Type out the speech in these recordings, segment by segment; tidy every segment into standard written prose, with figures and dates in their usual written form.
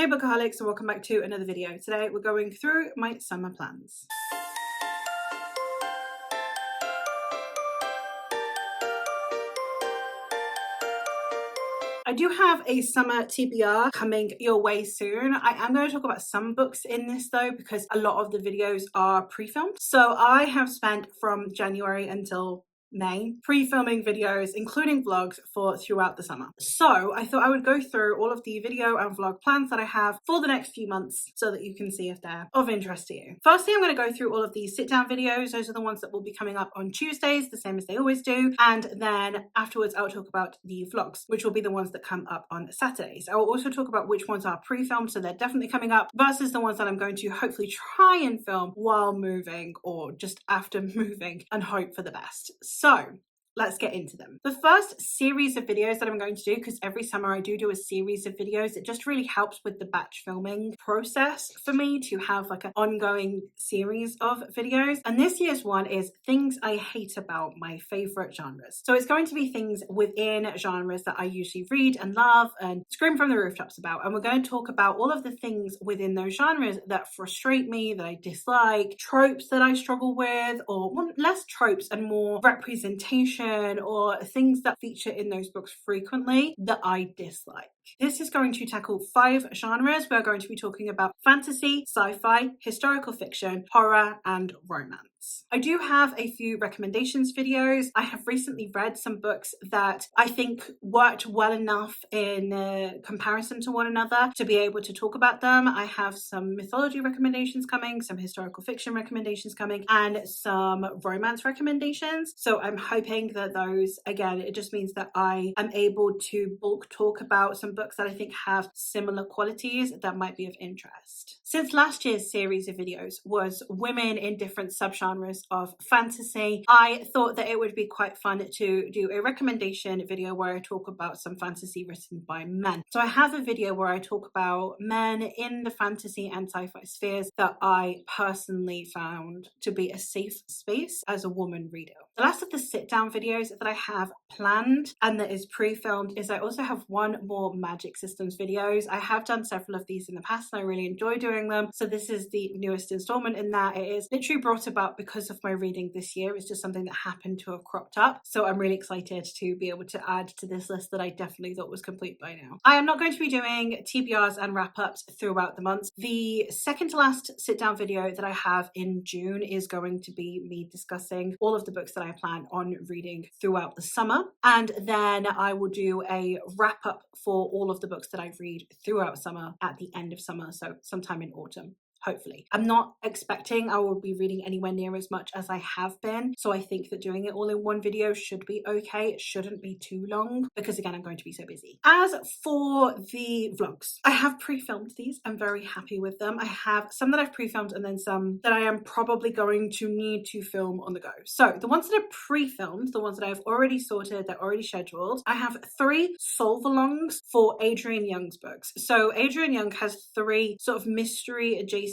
Hey Bookaholics, and welcome back to another video. Today we're going through my summer plans. I do have a summer TBR coming your way soon. I am going to talk about some books in this though, because a lot of the videos are pre-filmed. So I have spent from January until May pre-filming videos, including vlogs for throughout the summer. So I thought I would go through all of the video and vlog plans that I have for the next few months so that you can see if they're of interest to you. Firstly, I'm going to go through all of these sit down videos. Those are the ones that will be coming up on Tuesdays, the same as they always do. And then afterwards, I'll talk about the vlogs, which will be the ones that come up on Saturdays. I will also talk about which ones are pre-filmed, so they're definitely coming up, versus the ones that I'm going to hopefully try and film while moving or just after moving and hope for the best. So let's get into them. The first series of videos that I'm going to do, because every summer I do a series of videos, it just really helps with the batch filming process for me to have like an ongoing series of videos. And this year's one is things I hate about my favorite genres. So it's going to be things within genres that I usually read and love and scream from the rooftops about. And we're going to talk about all of the things within those genres that frustrate me, that I dislike, tropes that I struggle with, or less tropes and more representation or things that feature in those books frequently that I dislike. This is going to tackle 5 genres. We're going to be talking about fantasy, sci-fi, historical fiction, horror, and romance. I do have a few recommendations videos. I have recently read some books that I think worked well enough in comparison to one another to be able to talk about them. I have some mythology recommendations coming, some historical fiction recommendations coming, and some romance recommendations. So I'm hoping that those, again, it just means that I am able to bulk talk about some books that I think have similar qualities that might be of interest. Since last year's series of videos was women in different subgenres of fantasy, I thought that it would be quite fun to do a recommendation video where I talk about some fantasy written by men. So I have a video where I talk about men in the fantasy and sci-fi spheres that I personally found to be a safe space as a woman reader. The last of the sit down videos that I have planned and that is pre-filmed is I also have one more Magic Systems videos. I have done several of these in the past and I really enjoy doing them. So this is the newest installment in that. It is literally brought about because of my reading this year. It's just something that happened to have cropped up. So I'm really excited to be able to add to this list that I definitely thought was complete by now. I am not going to be doing TBRs and wrap-ups throughout the months. The second to last sit down video that I have in June is going to be me discussing all of the books that I plan on reading throughout the summer. And then I will do a wrap-up for all of the books that I read throughout summer at the end of summer, so sometime in autumn. Hopefully. I'm not expecting I will be reading anywhere near as much as I have been. So I think that doing it all in one video should be okay. It shouldn't be too long because again, I'm going to be so busy. As for the vlogs, I have pre-filmed these. I'm very happy with them. I have some that I've pre-filmed and then some that I am probably going to need to film on the go. So the ones that are pre-filmed, the ones that I've already sorted, they're already scheduled. I have 3 solve-alongs for Adrienne Young's books. So Adrienne Young has 3 sort of mystery adjacent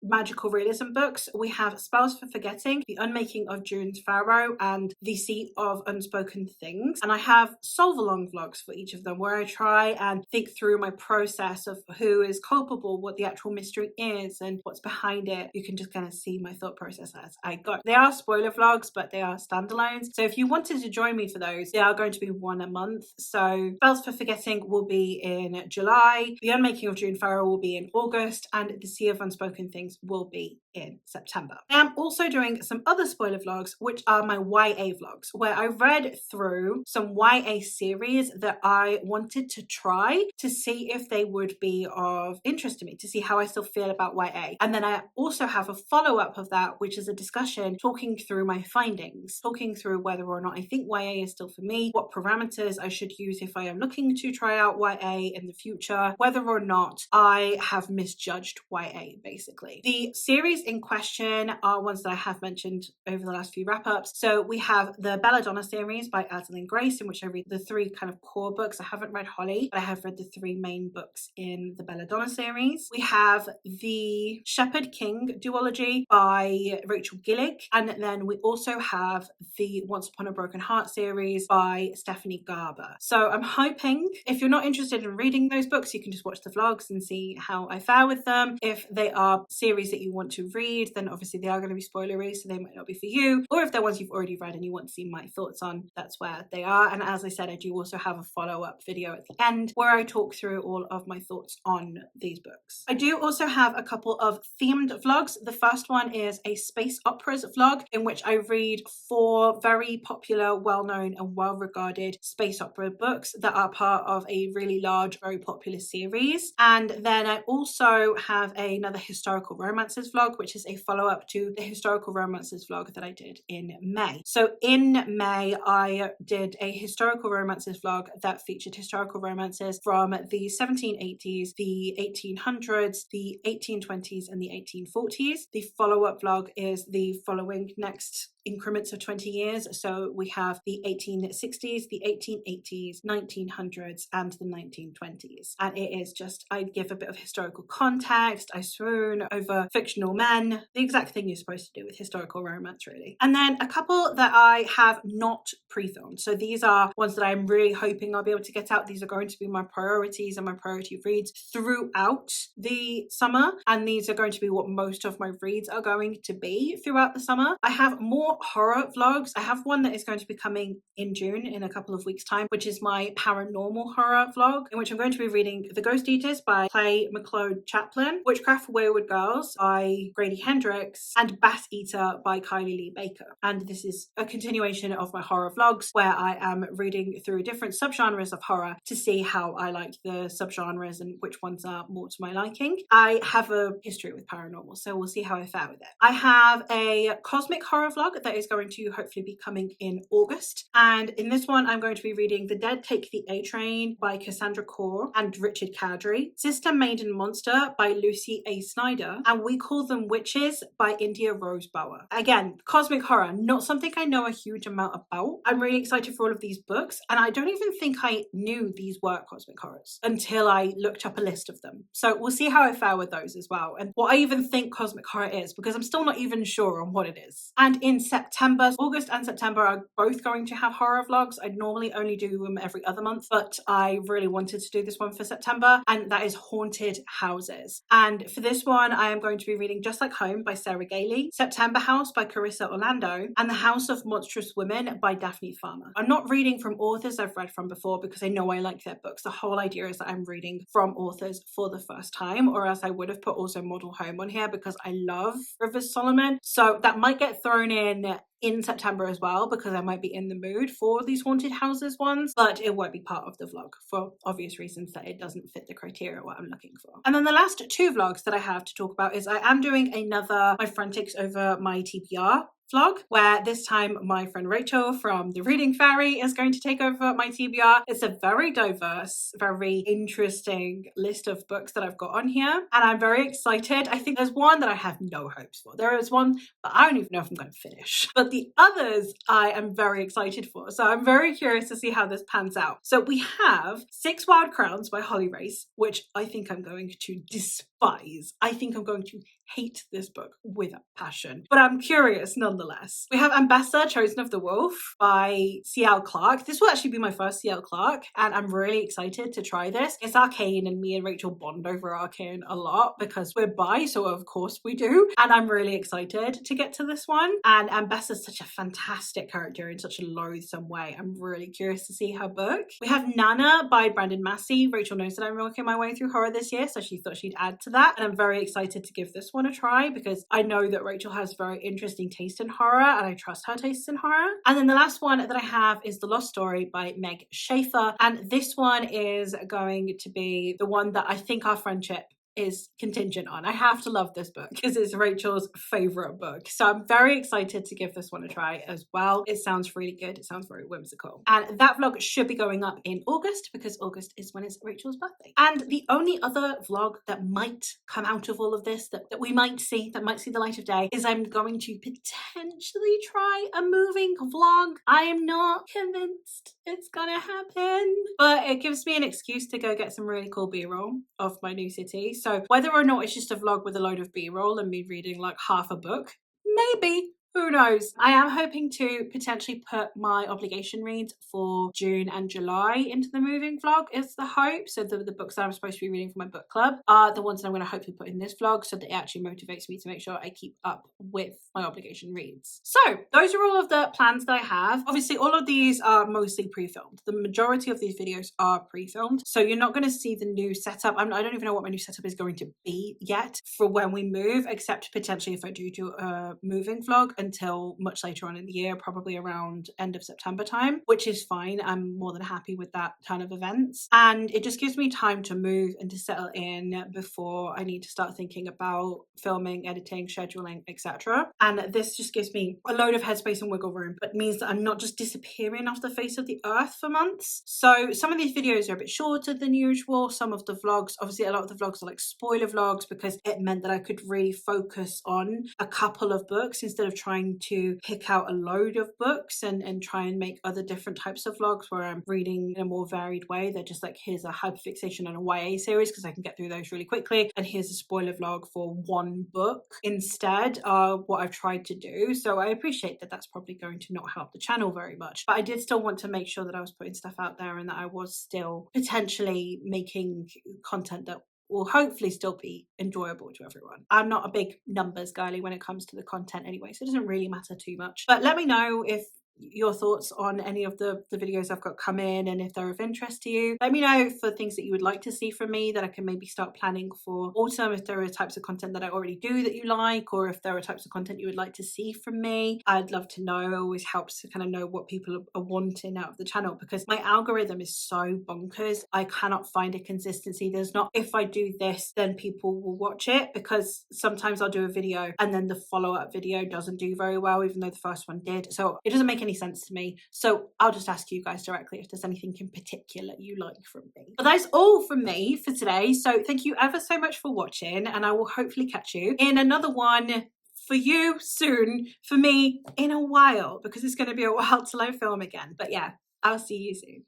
magical realism books. We have Spells for Forgetting, The Unmaking of June's Pharaoh, and The Seat of Unspoken Things. And I have solve-along vlogs for each of them where I try and think through my process of who is culpable, what the actual mystery is, and what's behind it. You can just kind of see my thought process as I go. They are spoiler vlogs, but they are standalones. So if you wanted to join me for those, they are going to be 1 a month. So Spells for Forgetting will be in July, The Unmaking of June Pharaoh will be in August, and The Sea of Unspoken Things will be in September. I am also doing some other spoiler vlogs, which are my YA vlogs, where I read through some YA series that I wanted to try to see if they would be of interest to me, to see how I still feel about YA. And then I also have a follow-up of that, which is a discussion talking through my findings, talking through whether or not I think YA is still for me, what parameters I should use if I am looking to try out YA in the future, whether or not I have misjudged YA May, basically. The series in question are ones that I have mentioned over the last few wrap-ups. So we have the Belladonna series by Adeline Grace, in which I read the 3 kind of core books. I haven't read Holly, but I have read the 3 main books in the Belladonna series. We have the Shepherd King duology by Rachel Gillig, and then we also have the Once Upon a Broken Heart series by Stephanie Garber. So I'm hoping, if you're not interested in reading those books, you can just watch the vlogs and see how I fare with them. If they are series that you want to read, then obviously they are going to be spoilery, so they might not be for you. Or if they're ones you've already read and you want to see my thoughts on, that's where they are. And as I said, I do also have a follow-up video at the end where I talk through all of my thoughts on these books. I do also have a couple of themed vlogs. The first one is a space operas vlog in which I read 4 very popular, well-known and well-regarded space opera books that are part of a really large, very popular series. And then I also have another historical romances vlog, which is a follow-up to the historical romances vlog that I did in May. So in May, I did a historical romances vlog that featured historical romances from the 1780s, the 1800s, the 1820s, and the 1840s. The follow-up vlog is the following next increments of 20 years. So we have the 1860s, the 1880s, 1900s, and the 1920s. And it is just, I give a bit of historical context, I swoon over fictional men, the exact thing you're supposed to do with historical romance, really. And then a couple that I have not pre-filmed. So these are ones that I'm really hoping I'll be able to get out. These are going to be my priorities and my priority reads throughout the summer. And these are going to be what most of my reads are going to be throughout the summer. I have more horror vlogs. I have one that is going to be coming in June in a couple of weeks time, which is my paranormal horror vlog, in which I'm going to be reading The Ghost Eaters by Clay McLeod Chaplin, Witchcraft for Wayward Girls by Grady Hendrix, and Bat Eater by Kylie Lee Baker. And this is a continuation of my horror vlogs where I am reading through different subgenres of horror to see how I like the subgenres and which ones are more to my liking. I have a history with paranormal, so we'll see how I fare with it. I have a cosmic horror vlog that is going to hopefully be coming in August. And in this one, I'm going to be reading The Dead Take the A Train by Cassandra Kaur and Richard Kadri, Sister Maiden Monster by Lucy A. Snyder, and We Call Them Witches by India Rose Bauer. Again, cosmic horror, not something I know a huge amount about. I'm really excited for all of these books, and I don't even think I knew these were cosmic horrors until I looked up a list of them. So we'll see how I fare with those as well, and what I even think cosmic horror is, because I'm still not even sure on what it is. And in September, August and September are both going to have horror vlogs. I normally only do them every other month, but I really wanted to do this one for September, and that is Haunted Houses. And for this one, I am going to be reading Just Like Home by Sarah Gailey, September House by Carissa Orlando, and The House of Monstrous Women by Daphne Farmer. I'm not reading from authors I've read from before because I know I like their books. The whole idea is that I'm reading from authors for the first time, or else I would have put also Model Home on here because I love Rivers Solomon. So that might get thrown in September as well, because I might be in the mood for these haunted houses ones, but it won't be part of the vlog for obvious reasons that it doesn't fit the criteria what I'm looking for. And then the last 2 vlogs that I have to talk about is I am doing another My Friend Takes Over My TBR vlog, where this time my friend Rachel from The Reading Fairy is going to take over my TBR. It's a very diverse, very interesting list of books that I've got on here, and I'm very excited. I think there's one that I have no hopes for. There is one that I don't even know if I'm going to finish, but the others I am very excited for. So I'm very curious to see how this pans out. So we have 6 Wild Crowns by Holly Race, which I think I'm going to despise. I think I'm going to hate this book with a passion, but I'm curious nonetheless. We have Ambessa, Chosen of the Wolf by C.L. Clarke. This will actually be my first C.L. Clarke, and I'm really excited to try this. It's arcane, and me and Rachel bond over arcane a lot because we're bi, so of course we do, and I'm really excited to get to this one. And Ambessa's such a fantastic character in such a loathsome way. I'm really curious to see her book. We have Nana by Brandon Massey. Rachel knows that I'm working my way through horror this year, so she thought she'd add to that, and I'm very excited to give this one a try because I know that Rachel has very interesting taste in horror and I trust her taste in horror. And then the last one that I have is The Lost Story by Meg Schaefer, and this one is going to be the one that I think our friendship is contingent on. I have to love this book because it's Rachel's favorite book. So I'm very excited to give this one a try as well. It sounds really good. It sounds very whimsical. And that vlog should be going up in August because August is when it's Rachel's birthday. And the only other vlog that might come out of all of this, that we might see, that might see the light of day, is I'm going to potentially try a moving vlog. I am not convinced it's gonna happen, but it gives me an excuse to go get some really cool B-roll of my new city. So whether or not it's just a vlog with a load of B-roll and me reading like half a book, maybe. Who knows? I am hoping to potentially put my obligation reads for June and July into the moving vlog is the hope. So the books that I'm supposed to be reading for my book club are the ones that I'm going to hopefully put in this vlog so that it actually motivates me to make sure I keep up with my obligation reads. So those are all of the plans that I have. Obviously, all of these are mostly pre-filmed. The majority of these videos are pre-filmed. So you're not going to see the new setup. I don't even know what my new setup is going to be yet for when we move, except potentially if I do a moving vlog until much later on in the year, probably around end of September time, which is fine. I'm more than happy with that kind of events. And it just gives me time to move and to settle in before I need to start thinking about filming, editing, scheduling, etc. And this just gives me a load of headspace and wiggle room, but means that I'm not just disappearing off the face of the earth for months. So some of these videos are a bit shorter than usual. Some of the vlogs, obviously a lot of the vlogs are like spoiler vlogs because it meant that I could really focus on a couple of books instead of trying to pick out a load of books and try and make other different types of vlogs where I'm reading in a more varied way. They're just like, here's a hyperfixation on a YA series because I can get through those really quickly, and here's a spoiler vlog for one book instead of what I've tried to do. So I appreciate that that's probably going to not help the channel very much, but I did still want to make sure that I was putting stuff out there and that I was still potentially making content that will hopefully still be enjoyable to everyone. I'm not a big numbers girly when it comes to the content anyway, so it doesn't really matter too much. But let me know if your thoughts on any of the videos I've got come in and if they're of interest to you. Let me know for things that you would like to see from me that I can maybe start planning for autumn, if there are types of content that I already do that you like, or if there are types of content you would like to see from me. I'd love to know. It always helps to kind of know what people are wanting out of the channel because my algorithm is so bonkers. I cannot find a consistency. There's not, if I do this then people will watch it, because sometimes I'll do a video and then the follow-up video doesn't do very well even though the first one did. So it doesn't make any sense to me. So I'll just ask you guys directly if there's anything in particular you like from me. But that's all from me for today. So thank you ever so much for watching, and I will hopefully catch you in another one for you soon, for me in a while, because it's going to be a while till I film again. But yeah, I'll see you soon.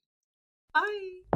Bye.